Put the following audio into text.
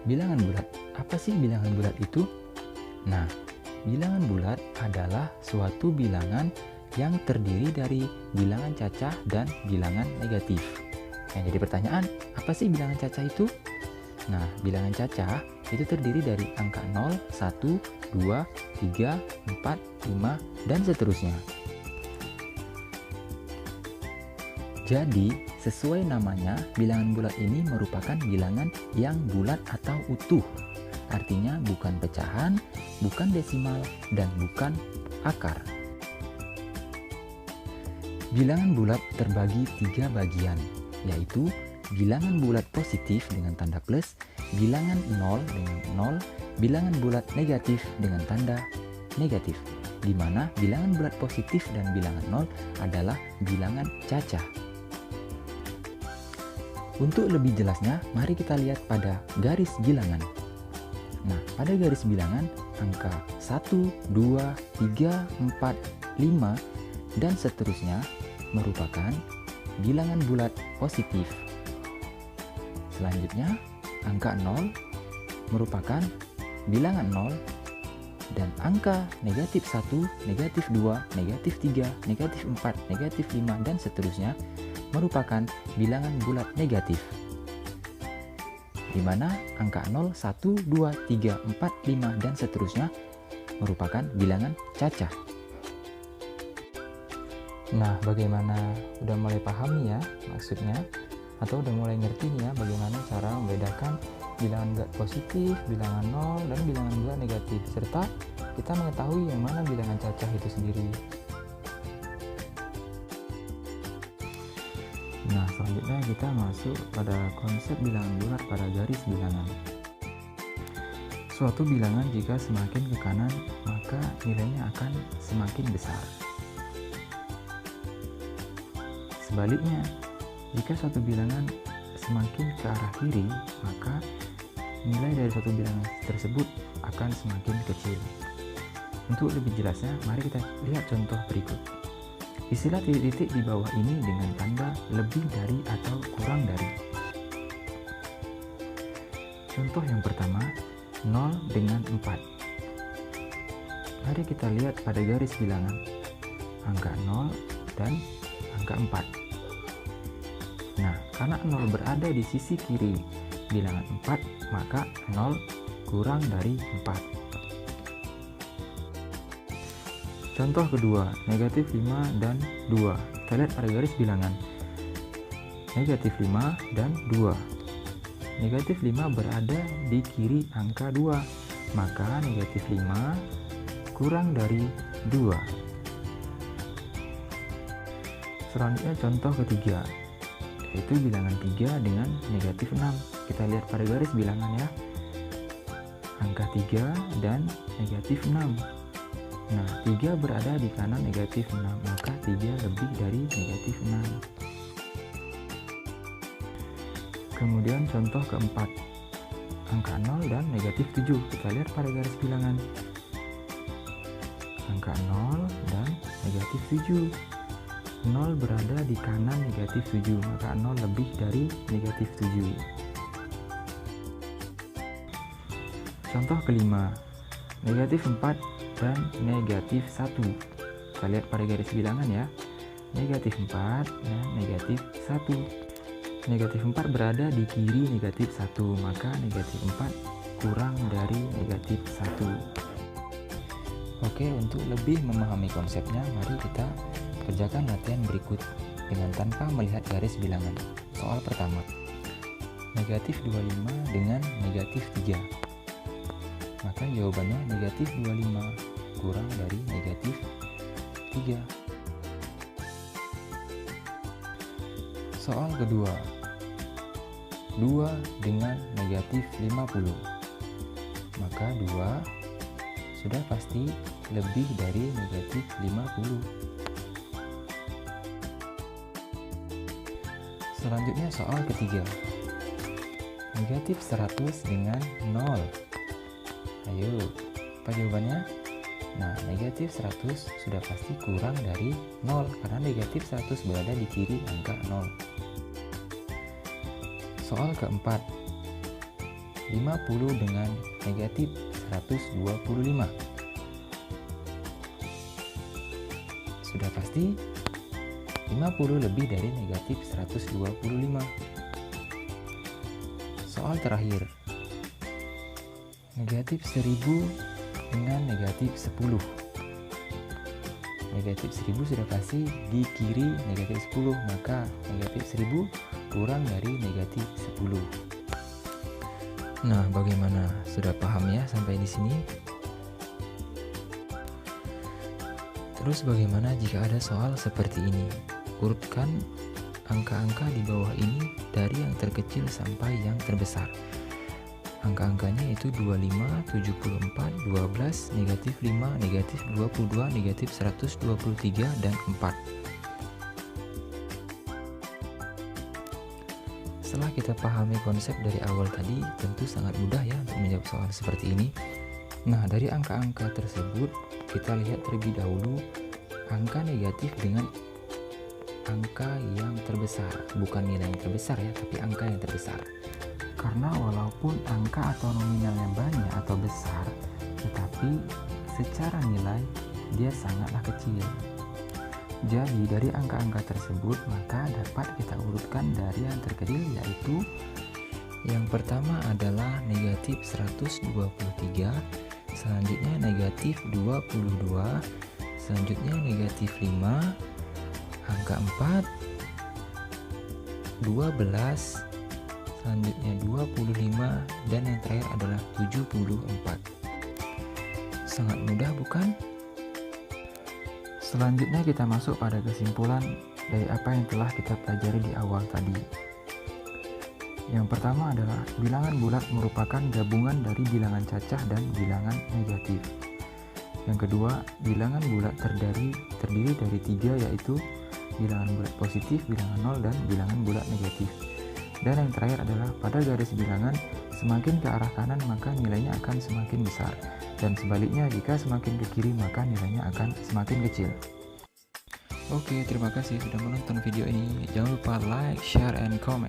Bilangan bulat. Apa sih bilangan bulat itu? Nah, bilangan bulat adalah suatu bilangan yang terdiri dari bilangan cacah dan bilangan negatif. Yang jadi pertanyaan, apa sih bilangan cacah itu? Nah, bilangan cacah itu terdiri dari angka 0, 1, 2, 3, 4, 5, dan seterusnya. Jadi, sesuai namanya, bilangan bulat ini merupakan bilangan yang bulat atau utuh. Artinya bukan pecahan, bukan desimal, dan bukan akar. Bilangan bulat terbagi 3 bagian, yaitu bilangan bulat positif dengan tanda plus, bilangan 0 dengan 0, bilangan bulat negatif dengan tanda negatif, di mana bilangan bulat positif dan bilangan 0 adalah bilangan cacah. Untuk lebih jelasnya, mari kita lihat pada garis bilangan. Nah, pada garis bilangan, angka 1, 2, 3, 4, 5, dan seterusnya merupakan bilangan bulat positif. Selanjutnya, angka 0 merupakan bilangan 0, dan angka negatif 1, negatif 2, negatif 3, negatif 4, negatif 5, dan seterusnya merupakan bilangan bulat negatif, di mana angka 0, 1, 2, 3, 4, 5, dan seterusnya merupakan bilangan cacah. Nah, bagaimana? Udah mulai paham nih ya maksudnya? Atau udah mulai ngerti nih ya bagaimana cara membedakan bilangan bulat positif, bilangan 0, dan bilangan bulat negatif, serta kita mengetahui yang mana bilangan cacah itu sendiri. Nah, selanjutnya kita masuk pada konsep bilangan bulat pada garis bilangan. Suatu bilangan jika semakin ke kanan, maka nilainya akan semakin besar. Sebaliknya, jika suatu bilangan semakin ke arah kiri, maka nilai dari suatu bilangan tersebut akan semakin kecil. Untuk lebih jelasnya, mari kita lihat contoh berikut. Istilah titik-titik di bawah ini dengan tanda lebih dari atau kurang dari. Contoh yang pertama, 0 dengan 4. Mari kita lihat pada garis bilangan, angka 0 dan angka 4. Nah, karena 0 berada di sisi kiri bilangan 4, maka 0 kurang dari 4. Contoh kedua, negatif 5 dan 2. Kita lihat pada garis bilangan, negatif 5 dan 2. Negatif 5 berada di kiri angka 2, maka negatif 5 kurang dari 2. Selanjutnya contoh ketiga, yaitu bilangan 3 dengan negatif 6. Kita lihat pada garis bilangan ya, angka 3 dan negatif 6. Nah, 3 berada di kanan negatif 6, maka 3 lebih dari negatif 6. Kemudian contoh keempat, angka 0 dan negatif 7. Kita lihat pada garis bilangan, angka 0 dan negatif 7. 0 berada di kanan negatif 7, maka 0 lebih dari negatif 7. Contoh kelima, negatif 4 dan negatif 1. Kita lihat pada garis bilangan ya, negatif 4 dan negatif 1. Negatif 4 berada di kiri negatif 1, maka negatif 4 kurang dari negatif 1. Oke, untuk lebih memahami konsepnya, mari kita kerjakan latihan berikut dengan tanpa melihat garis bilangan. Soal pertama, negatif 25 dengan negatif 3. Maka jawabannya negatif 25 kurang dari negatif 3. Soal kedua, 2 dengan negatif 50. Maka 2 sudah pasti lebih dari negatif 50. Selanjutnya soal ketiga, negatif 100 dengan 0. Ayo, apa jawabannya? Nah, negatif 100 sudah pasti kurang dari 0, karena negatif 100 berada di kiri angka 0. Soal keempat, 50 dengan negatif 125. Sudah pasti 50 lebih dari negatif 125. Soal terakhir, negatif 1000 dengan negatif 10. Negatif 1000 sudah pasti di kiri negatif 10, maka negatif 1000 kurang dari negatif 10. Nah, bagaimana? Sudah paham ya sampai di sini? Terus bagaimana jika ada soal seperti ini? Urutkan angka-angka di bawah ini dari yang terkecil sampai yang terbesar. Angka-angkanya itu 25, 74, 12, negatif 5, negatif 22, negatif 123, dan 4. Setelah kita pahami konsep dari awal tadi, tentu sangat mudah ya untuk menjawab soal seperti ini. Nah, dari angka-angka tersebut, kita lihat terlebih dahulu angka negatif dengan angka yang terbesar. Bukan nilai yang terbesar ya, tapi angka yang terbesar. Karena walaupun angka atau nominalnya banyak atau besar, tetapi secara nilai dia sangatlah kecil. Jadi dari angka-angka tersebut maka dapat kita urutkan dari yang terkecil, yaitu yang pertama adalah negatif 123, selanjutnya negatif 22, selanjutnya negatif 5, angka 4, 12, selanjutnya 25, dan yang terakhir adalah 74. Sangat mudah bukan? Selanjutnya kita masuk pada kesimpulan dari apa yang telah kita pelajari di awal tadi. Yang pertama adalah bilangan bulat merupakan gabungan dari bilangan cacah dan bilangan negatif. Yang kedua, bilangan bulat terdiri dari 3, yaitu bilangan bulat positif, bilangan 0, dan bilangan bulat negatif. Dan yang terakhir adalah pada garis bilangan semakin ke arah kanan maka nilainya akan semakin besar, dan sebaliknya jika semakin ke kiri maka nilainya akan semakin kecil. Oke, terima kasih sudah menonton video ini. Jangan lupa like, share, and comment.